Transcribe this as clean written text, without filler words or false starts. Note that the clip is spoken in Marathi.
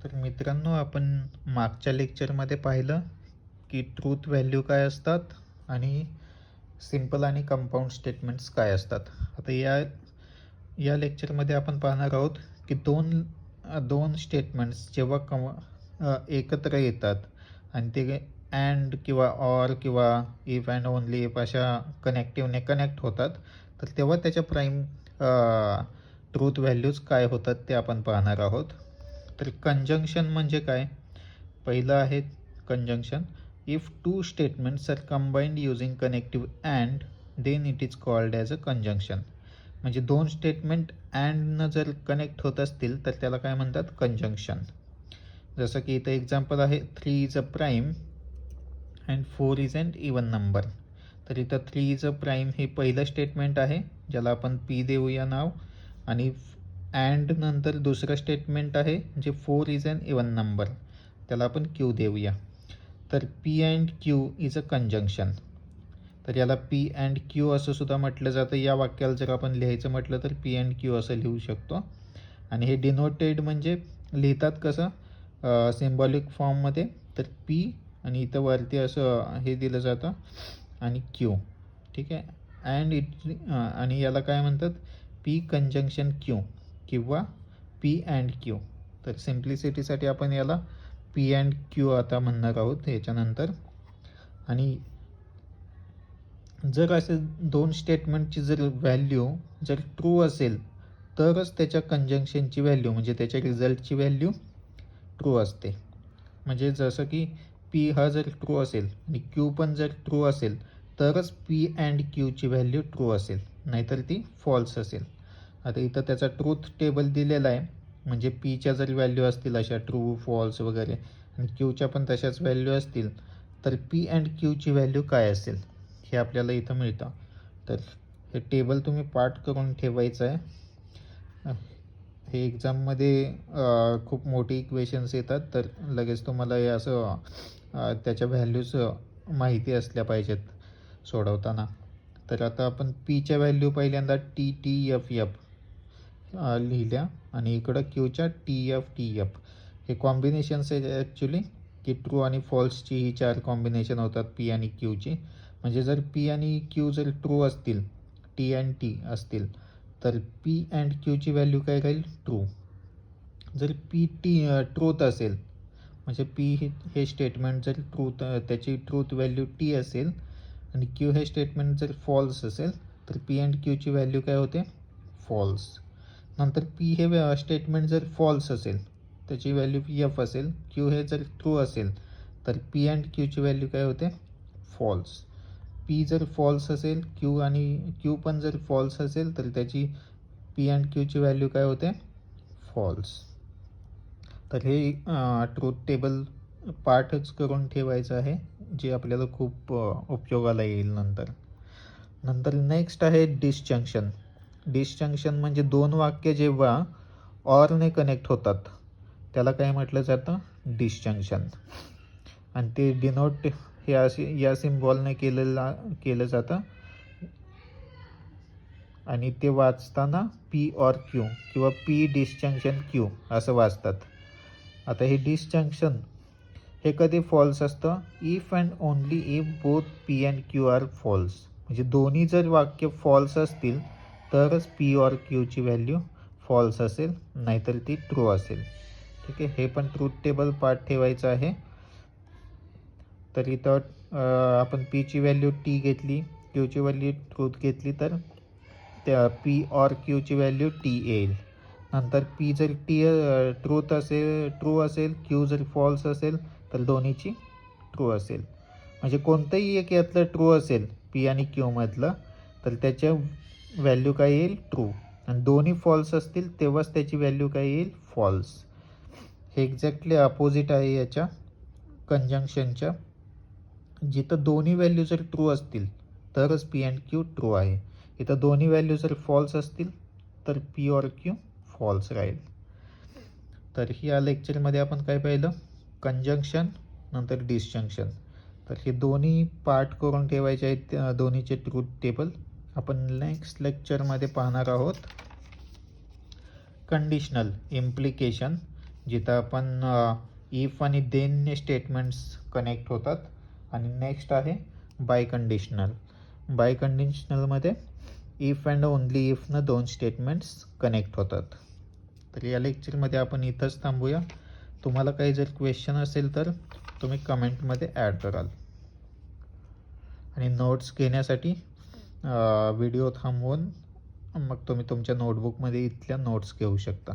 तर मित्रांनो, आपण मागच्या लेक्चरमध्ये पाहिलं की ट्रूथ व्हॅल्यू काय असतात आणि सिंपल आणि कंपाऊंड स्टेटमेंट्स काय असतात. आता या लेक्चरमध्ये आपण पाहणार आहोत की दोन स्टेटमेंट्स जेव्हा एकत्र येतात आणि ते अँड किंवा ऑर किंवा इफ अँड ओनली इफ अशा कनेक्टिव्हने कनेक्ट होतात, तर तेव्हा त्याच्या प्राईम ट्रूथ व्हॅल्यूज काय होतात ते आपण पाहणार आहोत. तर कंजंक्शन म्हणजे काय? पहिलं आहे conjunction. If two statements are combined using connective and then it is called as a conjunction. म्हणजे दोन स्टेटमेंट अँडनं जर कनेक्ट होत असतील तर त्याला काय म्हणतात? कंजंक्शन. जसं की इथं एक्झाम्पल आहे 3 is a prime and 4 is and even number. तर इथं 3 इज अ प्राईम हे पहिलं स्टेटमेंट आहे, ज्याला आपण पी देऊया नाव, आणि अँड नंतर दुसरं स्टेटमेंट आहे जे 4 इज अन इवन नंबर, त्याला आपण क्यू देऊया. तर P and Q is a conjunction. तर याला पी अँड क्यू असं सुद्धा म्हटलं जातं. या वाक्याला जर आपण लिहायचं म्हटलं तर पी अँड क्यू असं लिहू शकतो. आणि हे डिनोटेड म्हणजे लिहितात कसं? सिम्बॉलिक फॉर्ममध्ये. तर पी आणि इथं वरती असं हे दिलं जातं आणि क्यू. ठीक आहे. आणि याला काय म्हणतात? पी कंजंक्शन क्यू किंवा पी अँड क्यू. तर सिम्प्लिसिटीसाठी आपण याला पी अँड क्यू आता म्हणणार आहोत याच्यानंतर. आणि जर असे दोन स्टेटमेंटची जर व्हॅल्यू जर ट्रू असेल तरच त्याच्या कंजंक्शनची व्हॅल्यू म्हणजे त्याच्या रिझल्टची व्हॅल्यू ट्रू असते. म्हणजे जसं की पी हा जर ट्रू असेल आणि क्यू पण जर ट्रू असेल तरच पी अँड क्यूची व्हॅल्यू ट्रू असेल, नाहीतर ती फॉल्स असेल. आता इथं त्याचा ट्रूथ टेबल दिलेला आहे. म्हणजे पीच्या जर व्हॅल्यू असतील अशा ट्रू फॉल्स वगैरे आणि क्यूच्या पण तशाच व्हॅल्यू असतील तर पी अँड क्यूची व्हॅल्यू काय असेल हे आपल्याला इथं मिळतं. तर हे टेबल तुम्ही पाठ करून ठेवायचं आहे. हे एक्झाममध्ये खूप मोठी इक्वेशन्स येतात, तर लगेच तुम्हाला हे असं त्याच्या व्हॅल्यूज माहिती असल्या पाहिजेत सोडवताना. तर आता आपण पीच्या व्हॅल्यू पहिल्यांदा टी टी एफ एफ लिहिल्या आणि इकडं क्यूच्या टी एफ टी एफ. हे कॉम्बिनेशन्स आहे ॲक्च्युली, की ट्रू आणि फॉल्सची ही 4 कॉम्बिनेशन होतात पी आणि क्यूची. म्हणजे जर पी आणि क्यू जर ट्रू असतील, टी अँड टी असतील, तर पी अँड क्यूची व्हॅल्यू काय राहील? ट्रू. जर पी टी ट्रूथ असेल म्हणजे पी हे स्टेटमेंट जर त्याची ट्रूथ व्हॅल्यू टी असेल आणि क्यू हे स्टेटमेंट जर फॉल्स असेल तर पी अँड क्यूची व्हॅल्यू काय होते? फॉल्स. नंतर पी हे स्टेटमेंट जर फॉल्स असेल त्याची व्हॅल्यू एफ असेल. क्यू हे जर ट्रू असेल तर पी अँड क्यूची व्हॅल्यू काय होते? फॉल्स. पी जर फॉल्स असेल क्यू पण जर फॉल्स असेल तर त्याची पी अँड क्यूची व्हॅल्यू काय होते? फॉल्स. तर हे ट्रूथ टेबल पाठच करून ठेवायचं आहे, जे आपल्याला खूप उपयोगाला येईल नंतर नेक्स्ट आहे डिसजंक्शन. डिसजंक्शन म्हणजे दोन वाक्य जेव्हा ऑरने कनेक्ट होतात त्याला काय म्हटलं जातं? डिसजंक्शन. आणि ते डिनोट हे असे या सिम्बॉलने केलं जातं आणि ते वाचताना पी ऑर क्यू किंवा पी डिसजंक्शन क्यू असं वाचतात. आता हे डिसजंक्शन हे कधी फॉल्स असतं? If and only if both p and q are false. म्हणजे दोन्ही जर वाक्य फॉल्स असतील तरच पी ऑर क्यूची व्हॅल्यू फॉल्स असेल, नाहीतर ती ट्रू असेल. ठीक आहे. हे पण ट्रूथ टेबल पाठ ठेवायचं आहे. तर इथं आपण पीची व्हॅल्यू टी घेतली, क्यूची व्हॅल्यू ट्रूथ घेतली, तर त्या पी ऑर क्यूची व्हॅल्यू टी येईल. नंतर पी जर ट्रू असेल, क्यू जर फॉल्स असेल तर दोन्हीची ट्रू असेल. म्हणजे कोणतंही एक यातलं ट्रू असेल पी आणि क्यूमधलं तर त्याच्या व्हॅल्यू काय येईल? ट्रू. आणि दोन्ही फॉल्स असतील तेव्हाच त्याची व्हॅल्यू काय येईल? फॉल्स. हे एक्झॅक्टली अपोजिट आहे याच्या कंजंक्शनच्या. जिथं दोन्ही व्हॅल्यू जर ट्रू असतील तरच पी अँड क्यू ट्रू आहे. इथं दोन्ही व्हॅल्यू जर फॉल्स असतील तर पी ऑर क्यू फॉल्स राहील. तर या लेक्चरमध्ये आपण काय पाहिलं? कंजंक्शन, नंतर डिसजंक्शन. तर हे दोन्ही पार्ट करून ठेवायचे आहेत, दोन्हीचे ट्रूथ टेबल. आपण नेक्स्ट लेक्चरमध्ये पाहणार आहोत कंडिशनल, इम्प्लिकेशन जिथं आपण इफ आणि देन स्टेटमेंट्स कनेक्ट होतात. आणि नेक्स्ट आहे बाय कंडिशनल. बाय कंडिशनलमध्ये इफ अँड ओनली इफनं 2 स्टेटमेंट्स कनेक्ट होतात. तर या लेक्चरमध्ये आपण इथंच थांबूया. तुम्हाला काही जर क्वेश्चन असेल तर तुम्ही कमेंटमध्ये ॲड कराल. आणि नोट्स घेण्यासाठी व्हिडिओ थांबवून मग तुम्ही तुमच्या नोटबुकमध्ये इथल्या नोट्स घेऊ शकता.